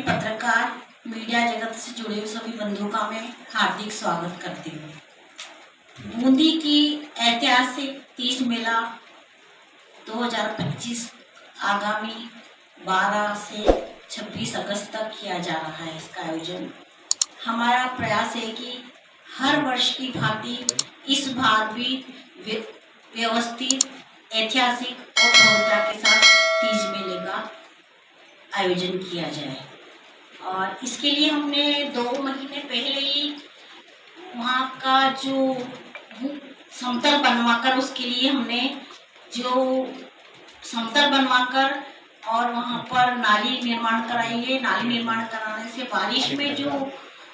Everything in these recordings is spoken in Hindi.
पत्रकार मीडिया जगत से जुड़े हुए सभी बंधुओं का मैं हार्दिक स्वागत करती हूँ। बूंदी की ऐतिहासिक तीज मेला 2025 आगामी 12 से 26 अगस्त तक किया जा रहा है। इसका आयोजन हमारा प्रयास है कि हर वर्ष की भांति इस बार भी व्यवस्थित, ऐतिहासिक और भव्यता के साथ तीज मेले का आयोजन किया जाए। और इसके लिए हमने 2 महीने पहले ही वहाँ का जो समतल बनवाकर, उसके लिए हमने जो समतल बनवाकर और वहाँ पर नाली निर्माण कराई है। नाली निर्माण कराने से बारिश में जो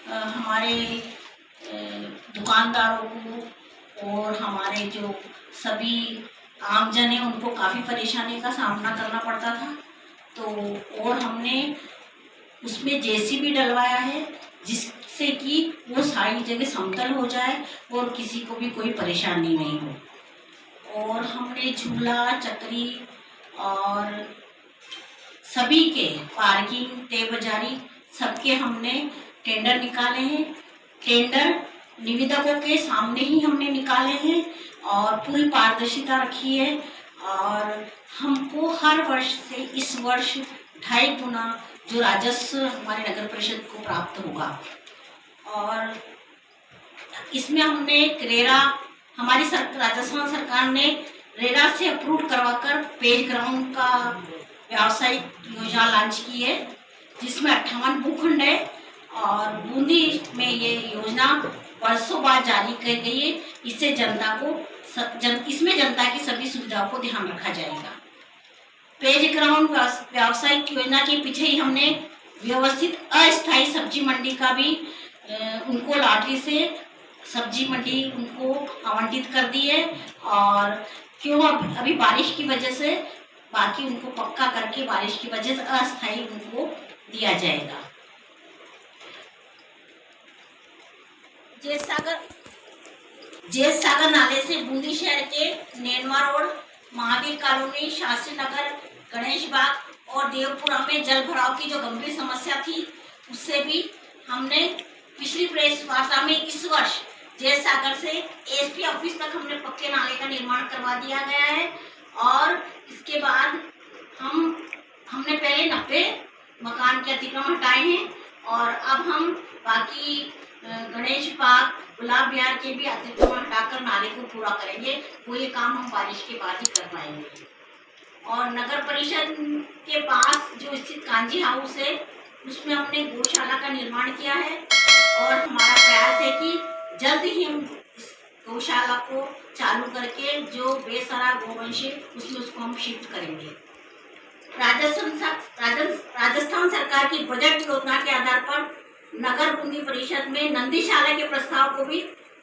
हमारे दुकानदारों को और हमारे जो सभी आमजन है उनको काफ़ी परेशानी का सामना करना पड़ता था। तो और हमने उसमें जेसीबी डलवाया है, जिससे कि वो सारी जगह समतल हो जाए और किसी को भी कोई परेशानी नहीं हो। और हमने झूला, चक्री और सभी के पार्किंग, तय बाजारी सबके हमने टेंडर निकाले हैं। टेंडर निवेदकों के सामने ही हमने निकाले हैं और पूरी पारदर्शिता रखी है। और हमको हर वर्ष से इस वर्ष 2.5 गुना जो राजस्व हमारे नगर परिषद को प्राप्त होगा। और इसमें हमने रेरा, हमारी राजस्थान सरकार ने रेरा से अप्रूव करवाकर पेज ग्राउंड का व्यावसायिक योजना लॉन्च की है, जिसमें 58 भूखंड है। और बूंदी में ये योजना वर्षों बाद जारी की गई है। इससे इसमें जनता की सभी सुविधाओं को ध्यान रखा जाएगा। पेज ग्राउंड व्यावसायिक योजना के पीछे ही हमने व्यवस्थित अस्थायी सब्जी मंडी का भी उनको लॉटरी से सब्जी मंडी उनको आवंटित कर दी है। और क्यों अभी बारिश की वजह से बाकी उनको पक्का करके बारिश की वजह से अस्थायी उनको दिया जाएगा। जेत सागर नाले से बूंदी शहर के नेनवा रोड, महावीर कॉलोनी, शास्त्री नगर, गणेश बाग और देवपुरा में जल भराव की जो गंभीर समस्या थी, उससे भी हमने पिछली प्रेस वार्ता में इस वर्ष जेत सागर से एसपी ऑफिस तक हमने पक्के नाले का निर्माण करवा दिया गया है। और इसके बाद हमने पहले 90 मकान के अतिक्रमण हटाए हैं और अब हम बाकी गणेश बाग, गुलाब विहार के भी अतिक्रमण हटाकर नाले को पूरा करेंगे। वो ये काम हम बारिश के बाद ही कर पाएंगे। और नगर परिषद के पास जो स्थित कांजी हाउस है, उसमें हमने गौशाला का निर्माण किया है और हमारा प्रयास है कि जल्द ही हम इस गौशाला को चालू करके जो बेसहारा गौवंश है उसमें उसको हम शिफ्ट करेंगे। राजस्थान सरकार की बजट योजना के आधार पर नगर बूंदी परिषद में नंदीशाला के प्रस्ताव को भी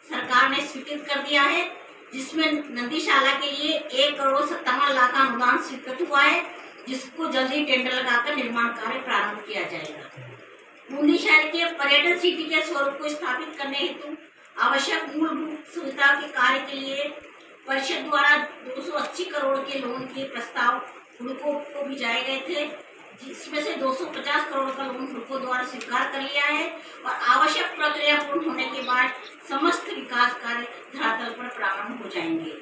सरकार ने स्वीकृत कर दिया है, जिसमें नंदीशाला के लिए 1,57,00,000 का अनुदान स्वीकृत हुआ है, जिसको जल्दी टेंडर लगाकर निर्माण कार्य प्रारंभ किया जाएगा। बूंदी शहर के पर्यटन सिटी के स्वरूप को स्थापित करने हेतु आवश्यक मूलभूत सुविधा के कार्य के लिए परिषद द्वारा 280 करोड़ के लोन के प्रस्ताव हुडको को भिजाए गए थे, जिसमें से 250 करोड़ का लोन हुडको द्वारा स्वीकार कर लिया है। और आवश्यक प्रक्रिया पूर्ण होने के बाद समस्त विकास कार्य धरातल पर प्रारंभ हो जाएंगे।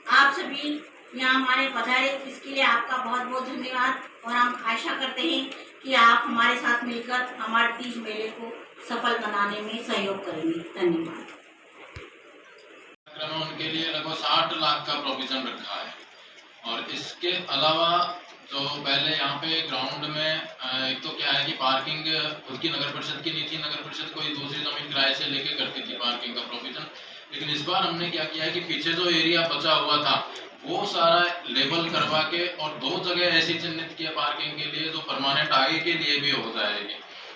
आप सभी यहाँ हमारे पधारे, इसके लिए आपका बहुत बहुत धन्यवाद। और हम आशा करते हैं कि आप हमारे साथ मिलकर हमारे तीज मेले को सफल बनाने में सहयोग करेंगे। धन्यवाद। उनके लिए लगभग 60 लाख का प्रोविजन रखा है। और इसके अलावा तो पहले यहाँ पे ग्राउंड में एक तो क्या है कि पार्किंग खुद की नगर परिषद की नहीं थी। नगर परिषद कोई दूसरी जमीन किराए से लेके करती थी पार्किंग का प्रोविजन। लेकिन इस बार हमने क्या किया है कि पीछे जो एरिया बचा हुआ था वो सारा लेवल करवा के और 2 जगह ऐसी चिन्हित किया पार्किंग के लिए जो परमानेंट आगे के लिए भी हो जाएगी।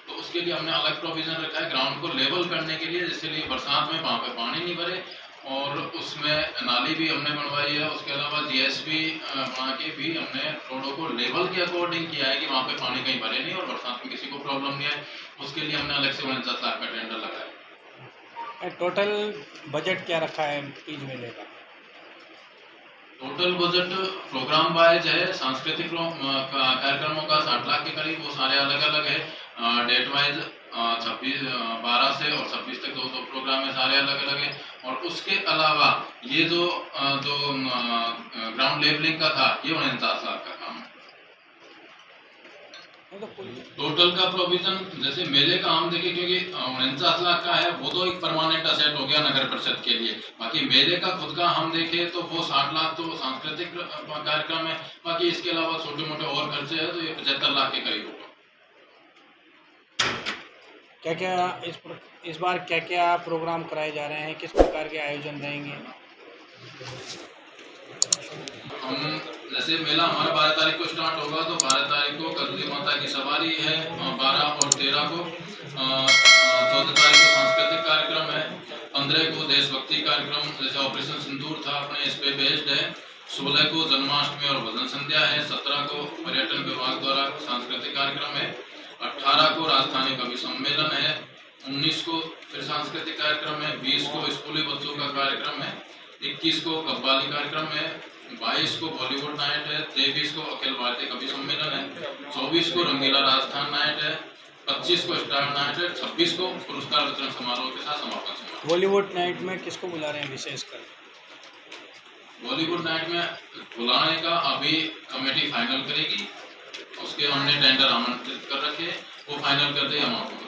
तो उसके लिए हमने अलग प्रोविजन रखा है ग्राउंड को लेवल करने के लिए, जिसके लिए बरसात में वहाँ पे पानी नहीं भरे। और उसमें नाली भी हमने बनवाई है। उसके अलावा जीएसबी बना के भी हमने रोडों को लेवल के अकॉर्डिंग किया है कि वहाँ पे पानी कहीं भरे नहीं और बरसात में किसी को प्रॉब्लम नहीं है। उसके लिए हमने अलग से 49 लाख का टेंडर लगाया। टोटल बजट क्या रखा है तीज मेले का? टोटल बजट प्रोग्राम वाइज है, सांस्कृतिक कार्यक्रमों का 60 लाख के करीब, वो सारे अलग अलग है। डेट वाइज 12 से और 26 तक दो प्रोग्राम है, सारे अलग अलग है। और उसके अलावा ये जो ग्राउंड लेवलिंग का था, ये 49 लाख का काम है। टोटल का प्रोविजन जैसे मेले का हम देखें, क्योंकि 49 लाख का है, वो तो एक परमानेंट असेट हो गया नगर परिषद के लिए। बाकी मेले का खुद का हम देखें तो वो 60 लाख तो सांस्कृतिक कार्यक्रम है, बाकी इसके अलावा छोटे मोटे और खर्चे हैं, तो ये 75 लाख के करीब होगा। क्या क्या इस बार क्या क्या प्रोग्राम कराए जा रहे हैं, किस प्रकार के आयोजन रहेंगे? हम जैसे मेला हमारा 12 तारीख को स्टार्ट होगा, तो 12 तारीख को कजली माता की सवारी है, 12 और 13 को 14 तारीख को सांस्कृतिक कार्यक्रम है, 15 को देशभक्ति कार्यक्रम जैसे ऑपरेशन सिंदूर था अपने इस पे बेस्ड है, 16 को जन्माष्टमी और भजन संध्या है, 17 को पर्यटन विभाग द्वारा सांस्कृतिक कार्यक्रम है, 18 को राजस्थानी कवि सम्मेलन है, 19 को फिर सांस्कृतिक कार्यक्रम है, 20 को स्कूली बच्चों का कार्यक्रम है, 21 को कव्वाली कार्यक्रम है, 22 को बॉलीवुड नाइट है, 23 को अखिल भारतीय कवि सम्मेलन है, 24 को रंगीला राजस्थान नाइट है, 25 को स्टार नाइट है, 26 को पुरस्कार वितरण समारोह के साथ समापन समारोह। बॉलीवुड नाइट में किसको बुला रहे हैं विशेषकर? बॉलीवुड नाइट में बुलाने का अभी कमेटी फाइनल करेगी, उसके हमने टेंडर आमंत्रित कर रखे, वो फाइनल करते हम आपको बता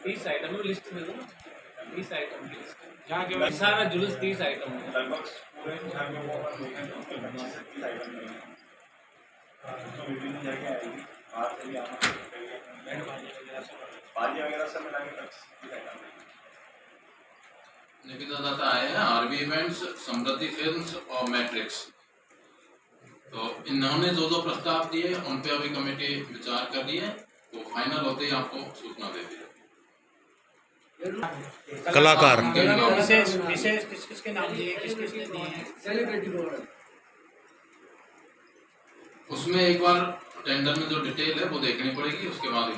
30 आइटम लिस्ट में 30 आइटम की लिस्ट जहाँ के सारा जुलूस 30 आइटम है लगभग पूरे बिहार में वो 30 आइटम है। विभिन्न जगह आएगी, बाहर से भी आना बाजी वगैरह सब मिला के 25 आइटम है। निकिता दाता आए हैं आरबी इवेंट्स, समृद्धि फिल्म्स और मैट्रिक्स। तो इन्होंने जो प्रस्ताव दिए उन पे अभी कमेटी विचार कर रही है, वो फाइनल होते ही आपको सूचना दे दी। कलाकार विशेष किस किस के नाम दिए, किस किस ने दिए हैं? सेलिब्रिटी को उसमें एक बार टेंडर में जो डिटेल है वो देखनी पड़ेगी, उसके बाद ही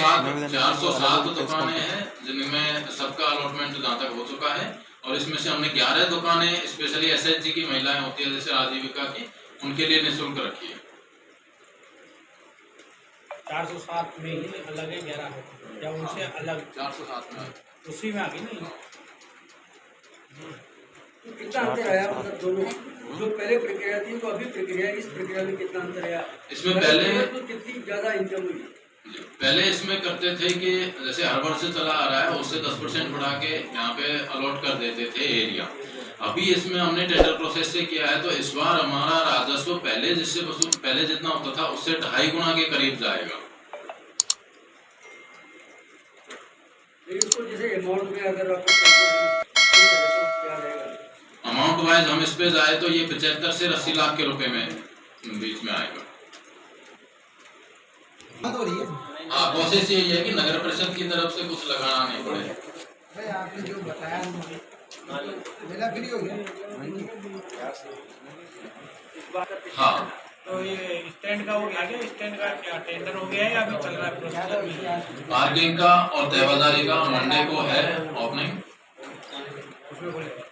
407 दुकानें हैं जिनमें सबका अलॉटमेंट जहाँ तक हो चुका है, और इसमें से हमने 11 दुकानें स्पेशली एसएचजी की महिलाएं होती है जैसे आजीविका की, उनके लिए निःशुल्क रखी है। 407 में ही अलग है 11 या उनसे अलग? 407 में उसी में आ गई नहीं? तो कितना अंतर आया, मतलब दोनों जो पहले प्रक्रिया थी तो अभी प्रक्रिया, इस प्रक्रिया में कितना अंतर आया? इसमें पहले तो कितनी ज्यादा इनकम हुई? पहले इसमें करते थे कि जैसे हर वर्ष से चला आ रहा है, उससे 10% बढ़ा के यहाँ पे अलॉट कर देते थे एरिया। अभी इसमें हमने टेंडर प्रोसेस से किया है, तो इस बार हमारा राजस्व पहले जितना होता था उससे 2.5 गुना के करीब जाएगा। इसको जैसे अमाउंट में अगर आप अमाउंट वाइज हम इस पे जाए तो ये 75 से 80 लाख के रुपए में बीच में आएगा। हाँ, कोशिश यही है कि नगर परिषद की तरफ से कुछ लगाना नहीं पड़े। आपने जो बताया मेला फ्री हो गया। हाँ, तो ये स्टैंड का हो गया, स्टैंड का क्या टेंडर हो गया है या अभी चल रहा है प्रोसेस? पार्किंग का और देवादारी का मंडे को है ओपनिंग। उसमें बोले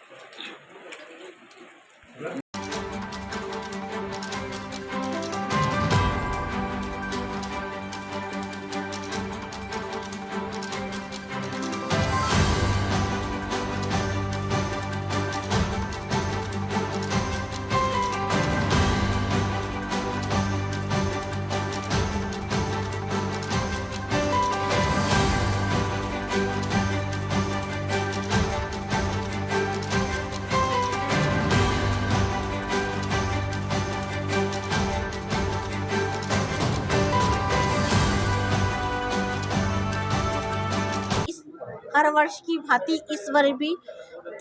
हर वर्ष की भांति इस वर्ष भी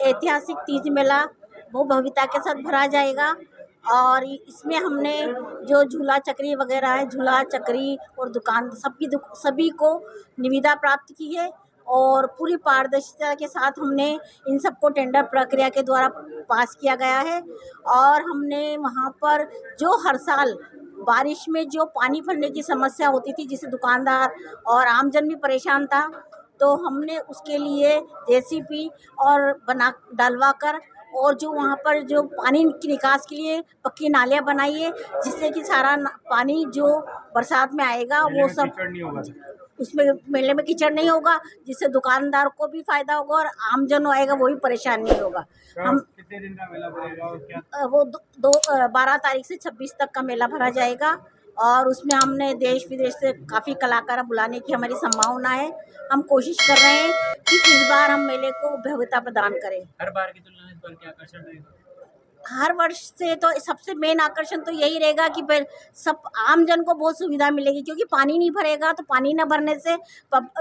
ऐतिहासिक तीज मेला बहुत भव्यता के साथ भरा जाएगा। और इसमें हमने जो झूला चक्री वगैरह है, झूला चक्री और दुकान सभी को निविदा प्राप्त की है, और पूरी पारदर्शिता के साथ हमने इन सबको टेंडर प्रक्रिया के द्वारा पास किया गया है। और हमने वहाँ पर जो हर साल बारिश में जो पानी भरने की समस्या होती थी, जिससे दुकानदार और आमजन भी परेशान था, तो हमने उसके लिए जेसीबी और बना डलवा कर और जो वहाँ पर जो पानी की निकास के लिए पक्की नालियाँ बनाई है, जिससे कि सारा पानी जो बरसात में आएगा वो सब कीचड़ नहीं होगा। उसमें मेले में कीचड़ नहीं होगा, जिससे दुकानदार को भी फायदा होगा और आम जन आएगा वो भी परेशान नहीं होगा। हम कितने दिन का मेला भरेगा और क्या? वो 12 तारीख से 26 तक का मेला भरा जाएगा और उसमें हमने देश विदेश से काफ़ी कलाकार बुलाने की हमारी संभावना है। हम कोशिश कर रहे हैं कि इस बार हम मेले को भव्यता प्रदान करें। हर बार की तुलना में इस बार क्या आकर्षण रहेगा? हर वर्ष से तो सबसे मेन आकर्षण तो यही रहेगा कि सब आम जन को बहुत सुविधा मिलेगी, क्योंकि पानी नहीं भरेगा तो पानी न भरने से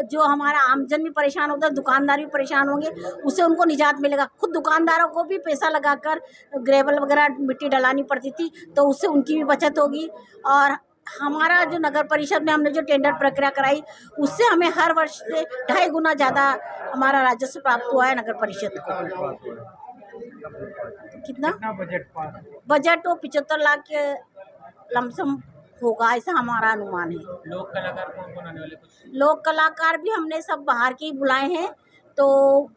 जो हमारा आम जन भी परेशान होता है, दुकानदार भी परेशान होंगे, उससे उनको निजात मिलेगा। खुद दुकानदारों को भी पैसा लगाकर ग्रेवल वगैरह मिट्टी डलानी पड़ती थी, तो उससे उनकी भी बचत होगी। और हमारा जो नगर परिषद में हमने जो टेंडर प्रक्रिया कराई, उससे हमें हर वर्ष से 2.5 गुना ज़्यादा हमारा राजस्व प्राप्त हुआ है नगर परिषद को। कितना बजट तो 75 लाख के लमसम होगा, ऐसा हमारा अनुमान है। लोक कलाकार कौन कौन आने वाले? कुछ लोक कलाकार भी हमने सब बाहर के ही बुलाए हैं, तो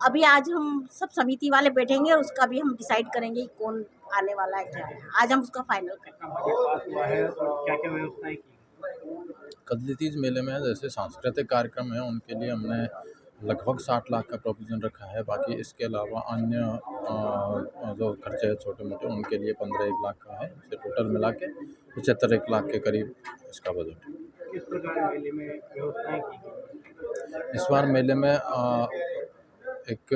अभी आज हम सब समिति वाले बैठेंगे और उसका भी हम डिसाइड करेंगे कि कौन आने वाला है, क्या है। आज हम उसका फाइनल करेंगे। बजट पास हुआ है और क्या क्या व्यवस्थाएं की? कजली तीज मेले में जैसे सांस्कृतिक कार्यक्रम है उनके लिए हमने लगभग 60 लाख का प्रोविज़न रखा है। बाकी इसके अलावा अन्य जो खर्चे हैं छोटे मोटे उनके लिए 15-1 लाख का है। इसे टोटल मिला के 75-1 लाख के करीब इसका बजट है। किस प्रकार मेले में व्यवस्थाएं की गई? इस बार मेले में एक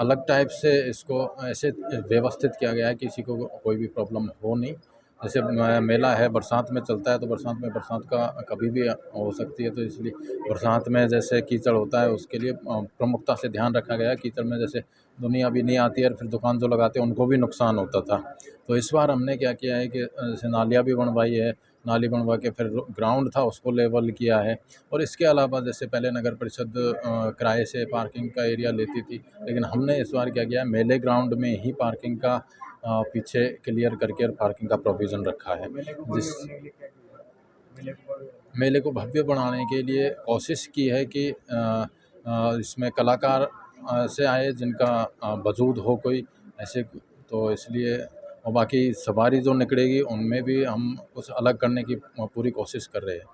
अलग टाइप से इसको ऐसे व्यवस्थित किया गया है कि किसी को कोई भी प्रॉब्लम हो नहीं। जैसे मेला है बरसात में चलता है, तो बरसात का कभी भी हो सकती है, तो इसलिए बरसात में जैसे कीचड़ होता है उसके लिए प्रमुखता से ध्यान रखा गया है। कीचड़ में जैसे दुनिया भी नहीं आती है और फिर दुकान जो लगाते हैं उनको भी नुकसान होता था। तो इस बार हमने क्या किया है कि जैसे नालियाँ भी बनवाई है, नाली बनवा के फिर ग्राउंड था उसको लेवल किया है। और इसके अलावा जैसे पहले नगर परिषद किराए से पार्किंग का एरिया लेती थी, लेकिन हमने इस बार क्या किया है, मेले ग्राउंड में ही पार्किंग का पीछे क्लियर करके और पार्किंग का प्रोविज़न रखा है। जिस मेले को भव्य बनाने के लिए कोशिश की है कि इसमें कलाकार से आए जिनका वजूद हो कोई ऐसे, तो इसलिए और बाकी सवारी जो निकलेगी उनमें भी हम कुछ अलग करने की पूरी कोशिश कर रहे हैं।